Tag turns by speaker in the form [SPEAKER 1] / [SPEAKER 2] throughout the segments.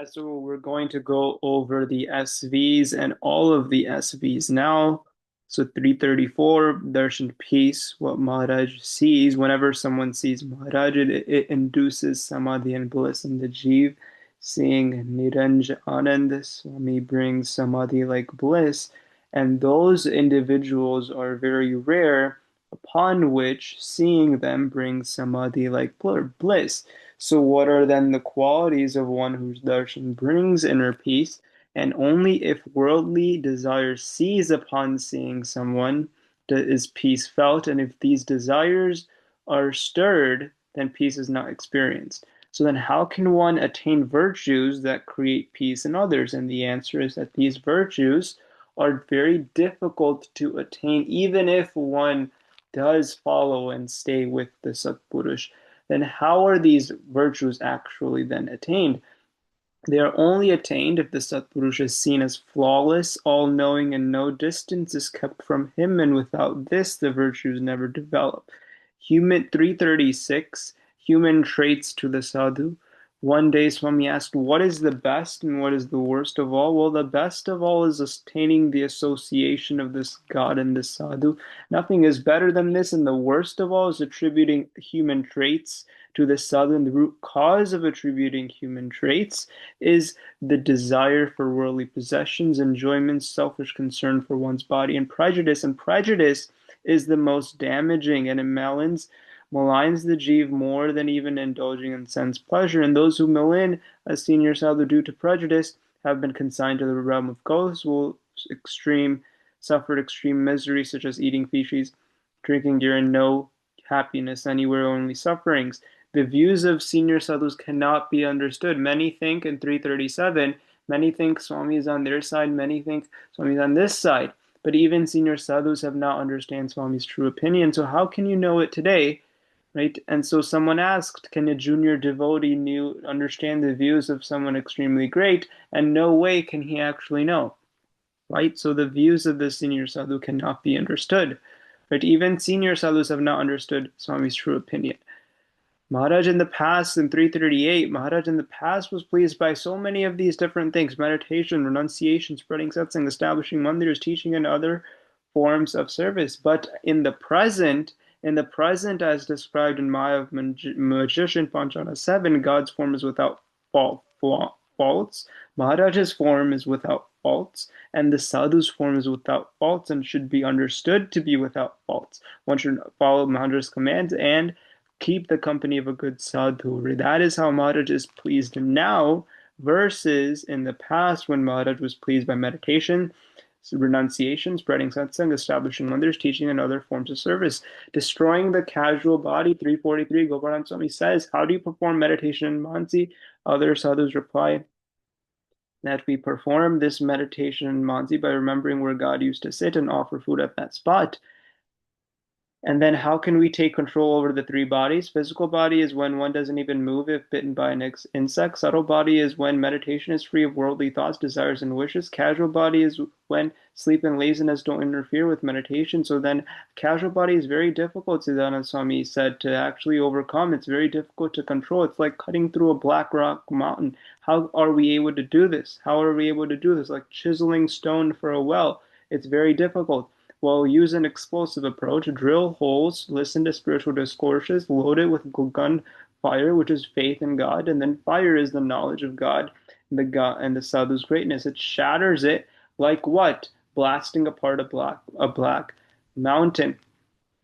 [SPEAKER 1] So we're going to go over the SVs and all of the SVs now. So 334, darshan peace, what Maharaj sees. Whenever someone sees Maharaj, it induces samadhi and bliss in the Jeev. Seeing Niranj Anand, Swami brings samadhi like bliss. And those individuals are very rare, upon which seeing them brings samadhi like bliss. So, what are then the qualities of one whose darshan brings inner peace? And only if worldly desire cease upon seeing someone is peace felt. And if these desires are stirred, then peace is not experienced. So, then how can one attain virtues that create peace in others? And the answer is that these virtues are very difficult to attain, even if one does follow and stay with the Satpurush. Then how are these virtues actually then attained? They are only attained if the Satpurusha is seen as flawless, all-knowing, and no distance is kept from him, and without this the virtues never develop. Human 336, human traits to the sadhu. One day Swami asked, what is the best and what is the worst of all? Well, the best of all is attaining the association of this God and this sadhu. Nothing is better than this, and the worst of all is attributing human traits to the sadhu. And the root cause of attributing human traits is the desire for worldly possessions, enjoyments, selfish concern for one's body, and prejudice. And prejudice is the most damaging, and it maligns the jeev more than even indulging in sense pleasure. And those who malign a senior sadhu due to prejudice have been consigned to the realm of ghosts, will suffered extreme misery, such as eating feces, drinking urine, no happiness anywhere, only sufferings. The views of senior sadhus cannot be understood. Many think in 337, many think Swami is on their side, many think Swami is on this side. But even senior sadhus have not understand Swami's true opinion. So how can you know it today? Right? And so someone asked, can a junior devotee understand the views of someone extremely great? And no way can he actually know. Right? So the views of the senior sadhu cannot be understood. Right? Even senior sadhus have not understood Swami's true opinion. Maharaj in the past, in 338, Maharaj in the past was pleased by so many of these different things: meditation, renunciation, spreading satsang, establishing mandirs, teaching, and other forms of service. But in the present, as described in Maya of Magician Panchana 7, God's form is without faults. Maharaj's form is without faults, and the sadhu's form is without faults and should be understood to be without faults. One should follow Maharaj's commands and keep the company of a good sadhu. That is how Maharaj is pleased now, versus in the past when Maharaj was pleased by meditation, renunciation, spreading satsang, establishing mandirs, teaching, and other forms of service. Destroying the casual body, 343, Gopalan Swami says, how do you perform meditation in Mansi? Other sadhus reply that we perform this meditation in Mansi by remembering where God used to sit and offer food at that spot. And then how can we take control over the three bodies? Physical body is when one doesn't even move if bitten by an insect. Subtle body is when meditation is free of worldly thoughts, desires, and wishes. Casual body is when sleep and laziness don't interfere with meditation. So then casual body is very difficult, Siddhana Swami said, to actually overcome. It's very difficult to control. It's like cutting through a black rock mountain. How are we able to do this? How are we able to do this? Like chiseling stone for a well. It's very difficult. Well, use an explosive approach, drill holes, listen to spiritual discourses, load it with gun fire, which is faith in God, and then fire is the knowledge of God and the sadhu's greatness. It shatters it like what? Blasting apart a black mountain.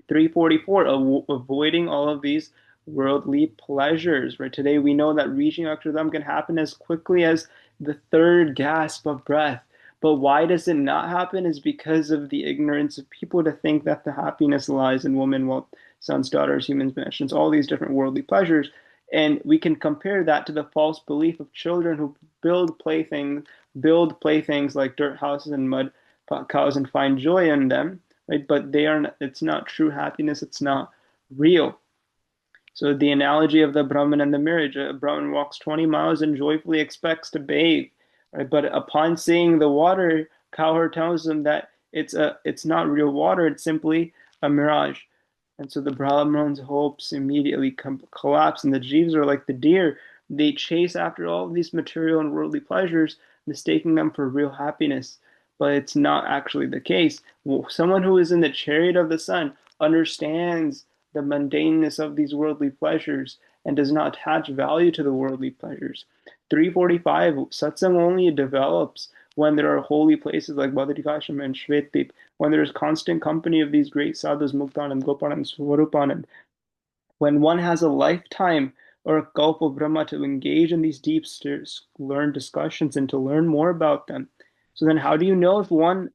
[SPEAKER 1] 344, avoiding all of these worldly pleasures. Right, today we know that reaching Akshardham can happen as quickly as the third gasp of breath. But why does it not happen is because of the ignorance of people to think that the happiness lies in woman, wealth, sons, daughters, humans, mansions, all these different worldly pleasures. And we can compare that to the false belief of children who build playthings like dirt houses and mud cows and find joy in them, right? But they are not, it's not true happiness, it's not real. So the analogy of the Brahman and the marriage, a Brahman walks 20 miles and joyfully expects to bathe, right? But upon seeing the water, cowherd tells him that it's not real water, it's simply a mirage. And so the Brahman's hopes immediately collapse, and the Jeeves are like the deer. They chase after all of these material and worldly pleasures, mistaking them for real happiness. But it's not actually the case. Well, someone who is in the chariot of the sun understands the mundaneness of these worldly pleasures and does not attach value to the worldly pleasures. 345, satsang only develops when there are holy places like Badrikasham and Shvetdip, when there is constant company of these great sadhus, Muktanand, Gopanand, Swarupanand, when one has a lifetime or a gulp of Brahma to engage in these deep, learn discussions and to learn more about them. So then, how do you know if one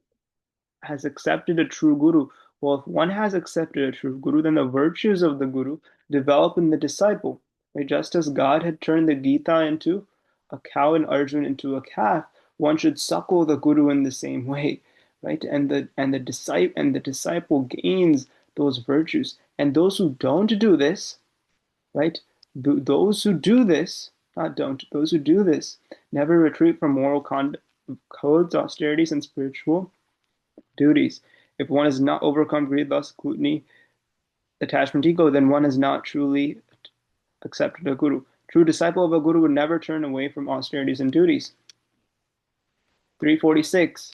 [SPEAKER 1] has accepted a true guru? Well, if one has accepted a true guru, then the virtues of the guru develop in the disciple. Right? Just as God had turned the Gita into a cow and Arjun into a calf, one should suckle the guru in the same way, right? And the disciple gains those virtues. And those who don't do this, right? Those who do this, not don't, those who do this, never retreat from moral codes, austerities, and spiritual duties. If one has not overcome greed, lust, gluttony, attachment, ego, then one has not truly accepted a guru. True disciple of a guru would never turn away from austerities and duties. 346.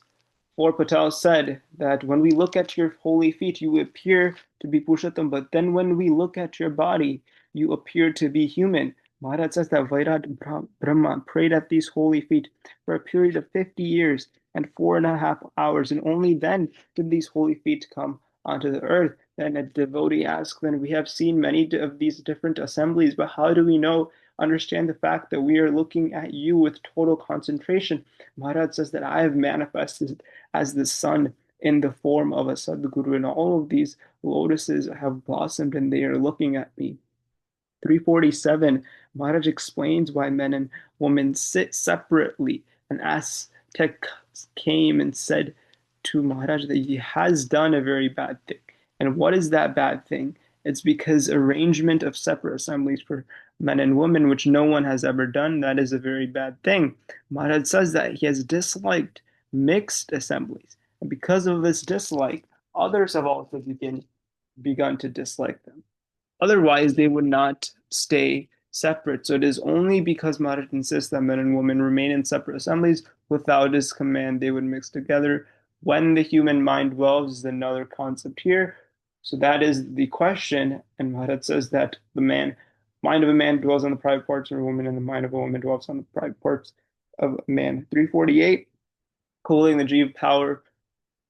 [SPEAKER 1] For Patel said that when we look at your holy feet, you appear to be Purushottam, but then when we look at your body, you appear to be human. Maharaj says that Vairat Brahma prayed at these holy feet for a period of 50 years and 4.5 hours, and only then did these holy feet come onto the earth. Then a devotee asks, then we have seen many of these different assemblies, but how do we know, understand the fact that we are looking at you with total concentration? Maharaj says that I have manifested as the sun in the form of a Sadguru, and all of these lotuses have blossomed and they are looking at me. 347, Maharaj explains why men and women sit separately. An Aztec came and said to Maharaj that he has done a very bad thing. And what is that bad thing? It's because arrangement of separate assemblies for men and women, which no one has ever done, that is a very bad thing. Maharaj says that he has disliked mixed assemblies. And because of this dislike, others have also begun to dislike them. Otherwise, they would not stay separate. So it is only because Maharaj insists that men and women remain in separate assemblies. Without his command, they would mix together. When the human mind dwells is another concept here. So that is the question. And Maharaj says that the mind of a man dwells on the private parts of a woman, and the mind of a woman dwells on the private parts of a man. 348, cooling the Jiva power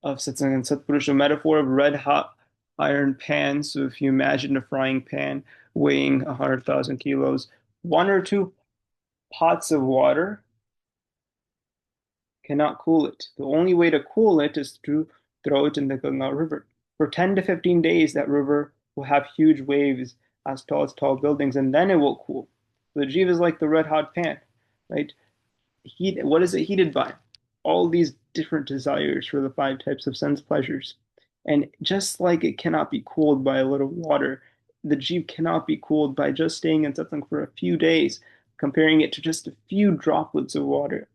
[SPEAKER 1] of Satsang and Satpurusha, metaphor of red hot iron pan. So if you imagine a frying pan weighing 100,000 kilos, one or two pots of water cannot cool it. The only way to cool it is to throw it in the Ganga River. For 10 to 15 days, that river will have huge waves as tall buildings, and then it will cool. The Jiva is like the red hot pan, right? What is it heated by? All these different desires for the five types of sense pleasures. And just like it cannot be cooled by a little water, the Jiva cannot be cooled by just staying in satsang for a few days, comparing it to just a few droplets of water.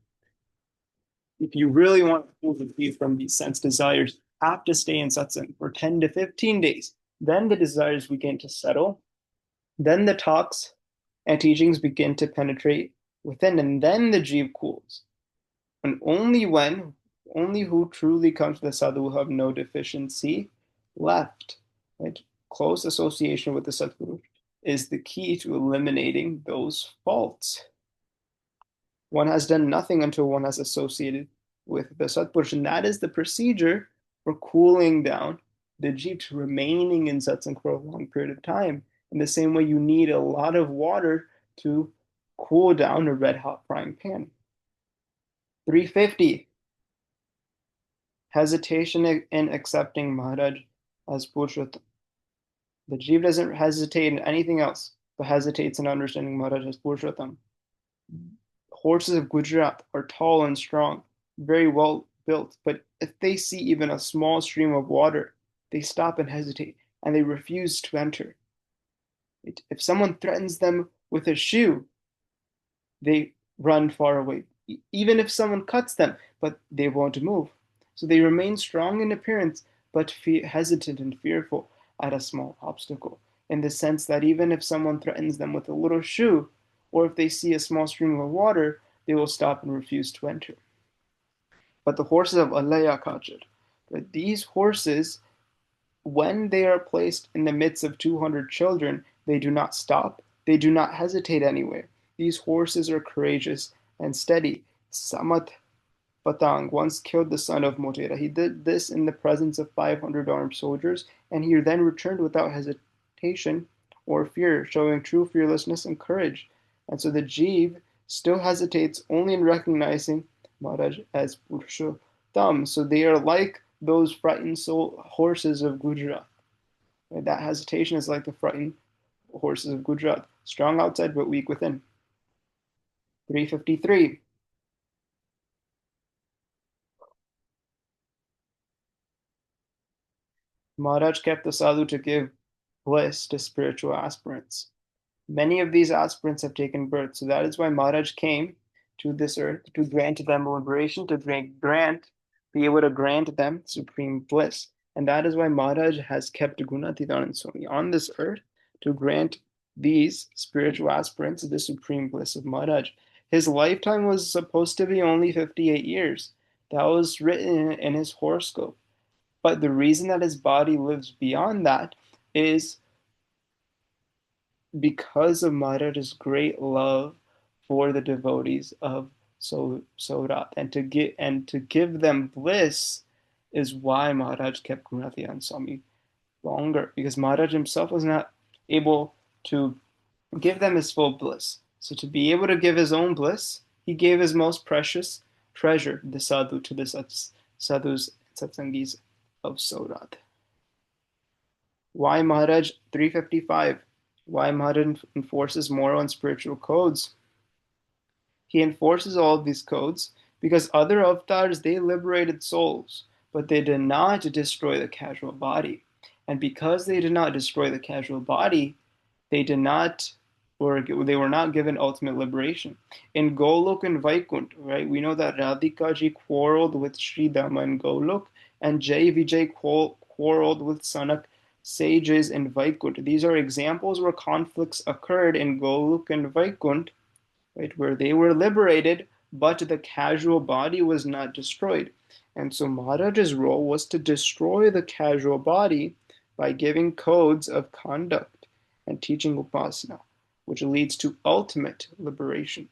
[SPEAKER 1] If you really want to cool the Jiva from these sense desires, have to stay in satsang for 10 to 15 days. Then the desires begin to settle. Then the talks and teachings begin to penetrate within, and then the Jiva cools. And only who truly comes to the sadhu will have no deficiency left. Right? Close association with the Sadguru is the key to eliminating those faults. One has done nothing until one has associated with the Satpurush, and that is the procedure for cooling down the Jiva to remaining in satsang for a long period of time. In the same way, you need a lot of water to cool down a red hot frying pan. 350, hesitation in accepting Maharaj as Purushottam. The Jiva doesn't hesitate in anything else, but hesitates in understanding Maharaj as Purushottam. Horses of Gujarat are tall and strong, very well built, but if they see even a small stream of water, they stop and hesitate, and they refuse to enter. If someone threatens them with a shoe, they run far away. Even if someone cuts them, but they won't move. So they remain strong in appearance, but hesitant and fearful at a small obstacle, in the sense that even if someone threatens them with a little shoe, or if they see a small stream of water, they will stop and refuse to enter. But the horses of Allah Kajir, right? These horses, when they are placed in the midst of 200 children, they do not stop, they do not hesitate anywhere. These horses are courageous and steady. Samat Patang once killed the son of Motera. He did this in the presence of 500 armed soldiers, and he then returned without hesitation or fear, showing true fearlessness and courage. And so the Jeev still hesitates only in recognizing Maharaj as Purushottam. So they are like those frightened horses of Gujarat. And that hesitation is like the frightened horses of Gujarat, strong outside but weak within. 353. Maharaj kept the sadhu to give bliss to spiritual aspirants. Many of these aspirants have taken birth, so that is why Maharaj came to this earth to grant them liberation, to be able to grant them supreme bliss. And that is why Maharaj has kept Gunatitanand Swami on this earth to grant these spiritual aspirants the supreme bliss of Maharaj. His lifetime was supposed to be only 58 years. That was written in his horoscope. But the reason that his body lives beyond that is because of Maharaj's great love for the devotees of Sorat, and to give them bliss is why Maharaj kept Gunatiyan Swami longer, because Maharaj himself was not able to give them his full bliss. So to be able to give his own bliss, he gave his most precious treasure, the sadhu, to the sadhus and satsangis of Sorat. Why Maharaj 355? Why Maharaj enforces moral and spiritual codes? He enforces all of these codes because other avatars, they liberated souls, but they did not destroy the casual body. And because they did not destroy the casual body, they did not, or they were not given ultimate liberation. In Golok and Vaikunt, right, we know that Radhika ji quarreled with Sri Dama in Golok, and Jai Vijay quarreled with Sanak sages in Vaikunt. These are examples where conflicts occurred in Golok and Vaikunt, right, where they were liberated, but the casual body was not destroyed. And so Maharaj's role was to destroy the casual body by giving codes of conduct and teaching upasana, which leads to ultimate liberation.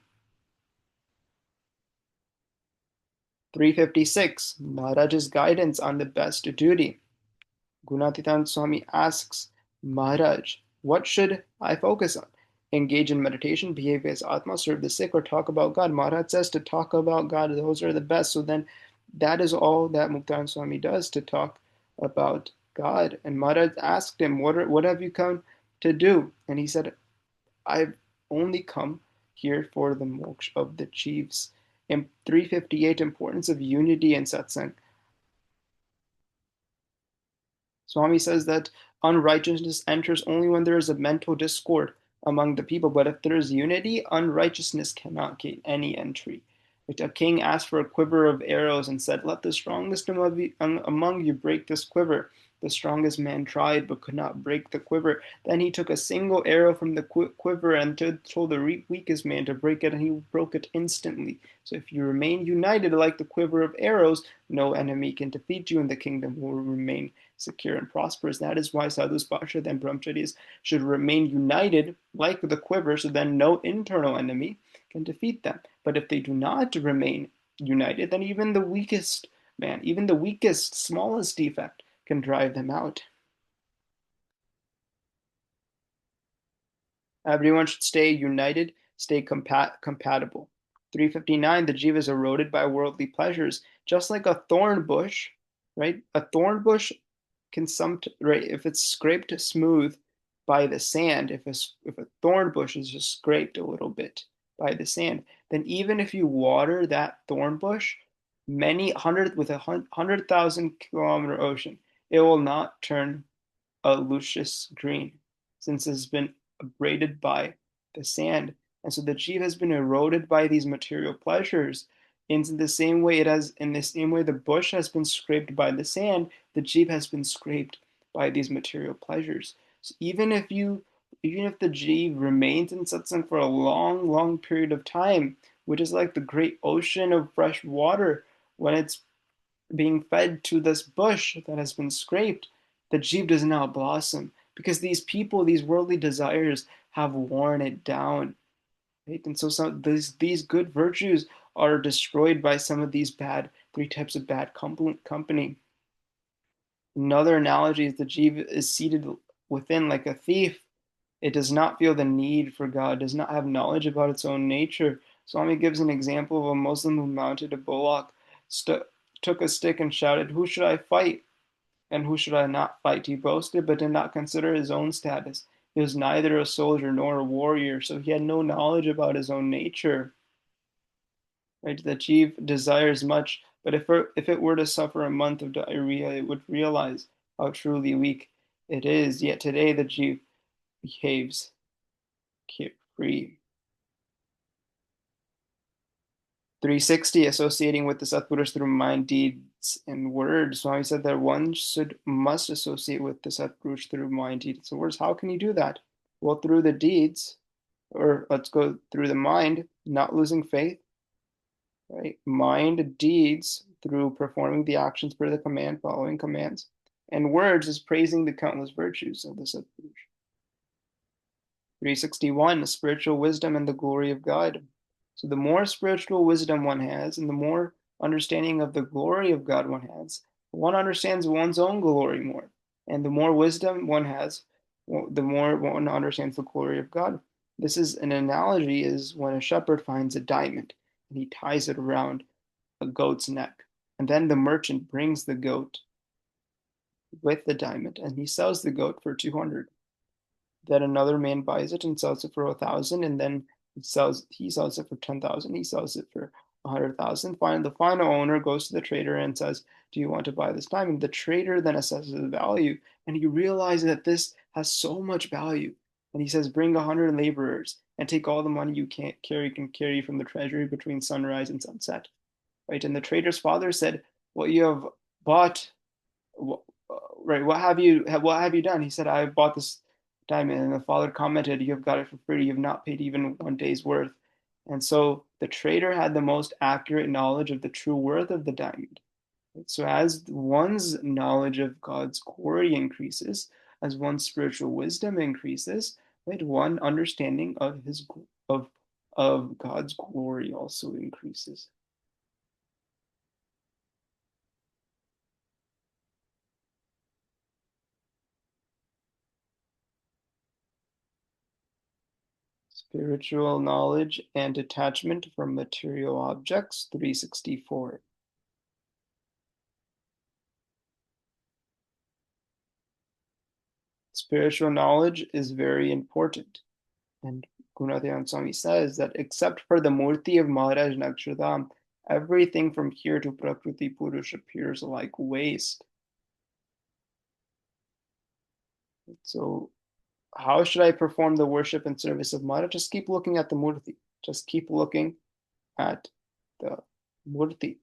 [SPEAKER 1] 356. Maharaj's guidance on the best duty. Gunatitan Swami asks Maharaj, what should I focus on? Engage in meditation, behave as Atma, serve the sick, or talk about God? Maharaj says to talk about God. Those are the best. So then that is all that Muktan Swami does, to talk about God. And Maharaj asked him, what have you come to do? And he said, I've only come here for the moksha of the chiefs. In 358, importance of unity and satsang. Swami says that unrighteousness enters only when there is a mental discord among the people, but if there is unity, unrighteousness cannot gain any entry. A king asked for a quiver of arrows and said, let the strongest among you break this quiver. The strongest man tried but could not break the quiver. Then he took a single arrow from the quiver and told the weakest man to break it, and he broke it instantly. So if you remain united like the quiver of arrows, no enemy can defeat you, and the kingdom will remain secure and prosperous. That is why sadhus, bhashas, and brahmacharis should remain united like the quiver, so then no internal enemy can defeat them. But if they do not remain united, then even the weakest man, even the weakest, smallest defect can drive them out. Everyone should stay united, stay compatible. 359, the jiva is eroded by worldly pleasures, just like a thorn bush, right? A thorn bush can right, if it's scraped smooth by the sand, if a thorn bush is just scraped a little bit by the sand, then even if you water that thorn bush with 100,000-kilometer ocean, it will not turn a luscious green, since it has been abraded by the sand. And so the jiva has been eroded by these material pleasures. In the same way the bush has been scraped by the sand, the jiva has been scraped by these material pleasures. So even if you even if the jiva remains in satsang for a long, long period of time, which is like the great ocean of fresh water, when it's being fed to this bush that has been scraped, the jiva does not blossom because these people, these worldly desires, have worn it down. Right? And so these good virtues are destroyed by some of these bad three types of bad company. Another analogy is the jiva is seated within like a thief. It does not feel the need for God, does not have knowledge about its own nature. Swami gives an example of a Muslim who mounted a bullock, took a stick and shouted, "Who should I fight? And who should I not fight?" He boasted, but did not consider his own status. He was neither a soldier nor a warrior, so he had no knowledge about his own nature. Right? The chief desires much, but if it were to suffer a month of diarrhea, it would realize how truly weak it is. Yet today the chief behaves free. 360, associating with the Satpurush through mind, deeds, and words. So I said that one should must associate with the Satpurush through mind, deeds, and words. How can you do that? Well, through the deeds, or let's go through the mind, not losing faith, right? Mind, deeds, through performing the actions per the command, following commands, and words is praising the countless virtues of the Satpurush. 361, spiritual wisdom and the glory of God. So the more spiritual wisdom one has, and the more understanding of the glory of God one has, one understands one's own glory more. And the more wisdom one has, the more one understands the glory of God. This is an analogy is when a shepherd finds a diamond and he ties it around a goat's neck. And then the merchant brings the goat with the diamond and he sells the goat for 200. That another man buys it and sells it for 1,000, and then he sells it for 10,000. He sells it for 100,000. Finally, the final owner goes to the trader and says, "Do you want to buy this diamond?" The trader then assesses the value, and he realizes that this has so much value, and he says, "Bring 100 laborers and take all the money you can carry from the treasury between sunrise and sunset." Right, and the trader's father said, "What you have bought right, what have you done?" He said, "I bought this diamond." And the father commented, "You have got it for free. You have not paid even one day's worth." And so the trader had the most accurate knowledge of the true worth of the diamond. So as one's knowledge of God's glory increases, as one's spiritual wisdom increases, right, one understanding of of God's glory also increases. Spiritual knowledge and detachment from material objects, 364. Spiritual knowledge is very important. And Gunadhyan Swami says that except for the Murti of Maharaj Nakshardham, everything from here to Prakriti Purush appears like waste. So how should I perform the worship and service of Maharaj? Just keep looking at the Murti. Just keep looking at the Murti.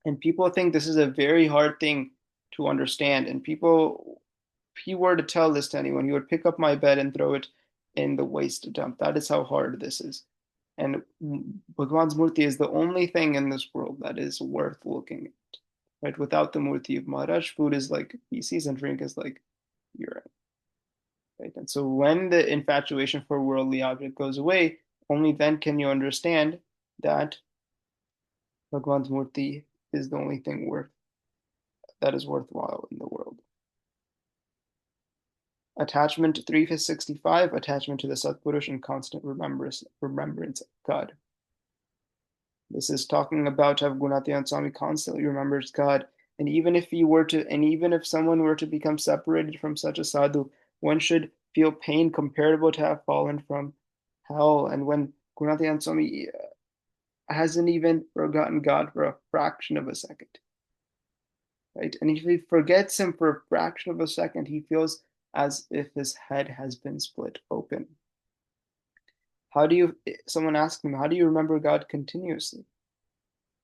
[SPEAKER 1] And people think this is a very hard thing to understand. And people, if he were to tell this to anyone, he would pick up my bed and throw it in the waste dump. That is how hard this is. And Bhagwan's Murti is the only thing in this world that is worth looking at. Right? Without the Murti of Maharaj, food is like feces and drink is like urine. Right? And so when the infatuation for worldly object goes away, only then can you understand that Bhagwan's Murti is the only thing that is worthwhile in the world. Attachment 365, attachment to the Satpurush and constant remembrance of God. This is talking about how Gunatyan Swami constantly remembers God. And even if someone were to become separated from such a sadhu, one should feel pain comparable to have fallen from hell. And when Gunatyan Swami hasn't even forgotten God for a fraction of a second, right? And if he forgets him for a fraction of a second, he feels as if his head has been split open. Someone asked him, how do you remember God continuously?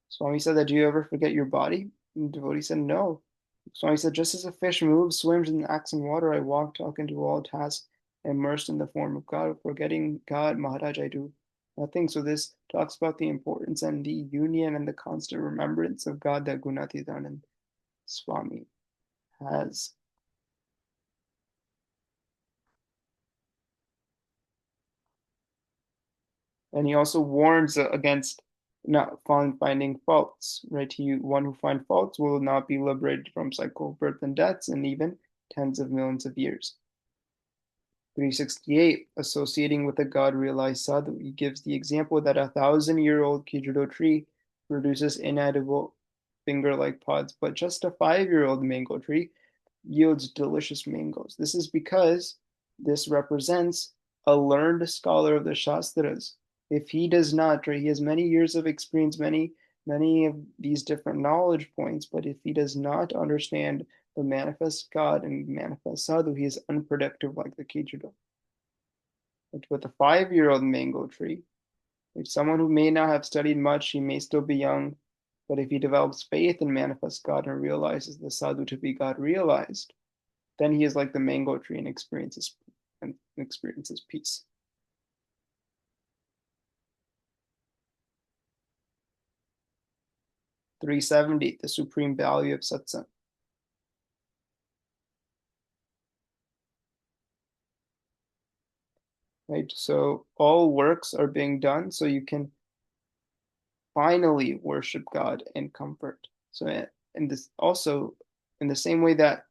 [SPEAKER 1] Swami said that, do you ever forget your body? And the devotee said, no. Swami said, just as a fish moves, swims, and acts in water, I walk, talk, and do all tasks immersed in the form of God, forgetting God, Maharaj, I do nothing. So this talks about the importance and the union and the constant remembrance of God that Gunatitanand Swami has. And he also warns against not finding faults, right? One who finds faults will not be liberated from cycle of birth and deaths and even tens of millions of years. 368, associating with a God realized sadhu. He gives the example that 1,000-year-old Kijudo tree produces inedible finger-like pods, but just a 5-year-old mango tree yields delicious mangoes. This is because this represents a learned scholar of the Shastras. If he does not, right, he has many years of experience, many of these different knowledge points, but if he does not understand the manifest God and manifest sadhu, he is unproductive like the Kijudo. With a 5-year-old mango tree, if someone who may not have studied much, he may still be young, but if he develops faith in manifest God and realizes the sadhu to be God realized, then he is like the mango tree and experiences peace. 370, the supreme value of satsang. Right? So all works are being done so you can finally worship God in comfort. So in this also in the same way that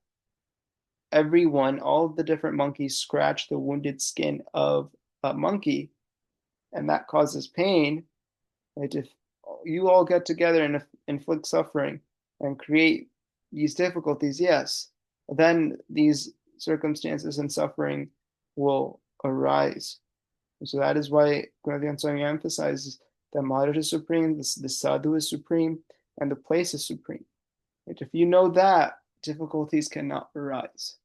[SPEAKER 1] all of the different monkeys scratch the wounded skin of a monkey, and that causes pain, right? If you all get together and inflict suffering and create these difficulties, yes, then these circumstances and suffering will arise. And so that is why Gurudev Swami emphasizes that Maharaj is supreme, the sadhu is supreme, and the place is supreme. Right? If you know that, difficulties cannot arise.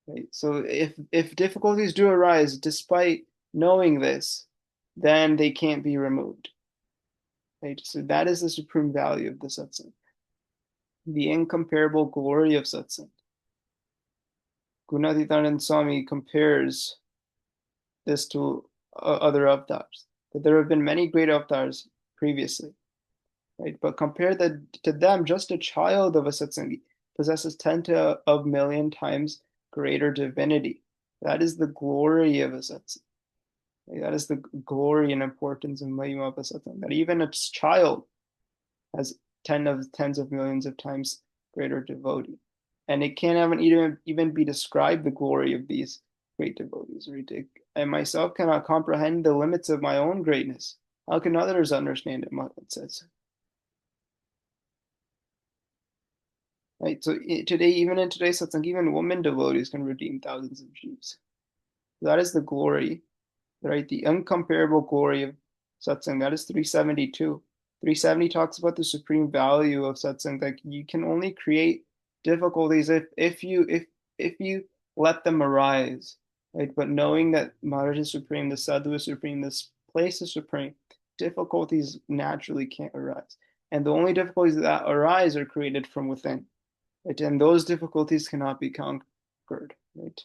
[SPEAKER 1] Right? So if difficulties do arise despite knowing this, then they can't be removed. Right? So that is the supreme value of the satsang, the incomparable glory of satsang. Gunatitanand Swami compares this to other avatars. That there have been many great avatars previously, right? But to them, just a child of a satsangi possesses 10 to a million times greater divinity. That is the glory of a satsang. That is the glory and importance and mahima of a satsang. That even a child has tens of millions of times greater devotee. And it can't even be described the glory of these great devotees. Right? I myself cannot comprehend the limits of my own greatness. How can others understand it? It says. Right. So today, even in today's satsang, even women devotees can redeem thousands of jivas. That is the glory, right? The incomparable glory of satsang. That is 372. 370 talks about the supreme value of satsang, that you can only create difficulties if you let them arise, right? But knowing that Maharaj is supreme, the sadhu is supreme, this place is supreme, difficulties naturally can't arise. And the only difficulties that arise are created from within, right? And those difficulties cannot be conquered, right?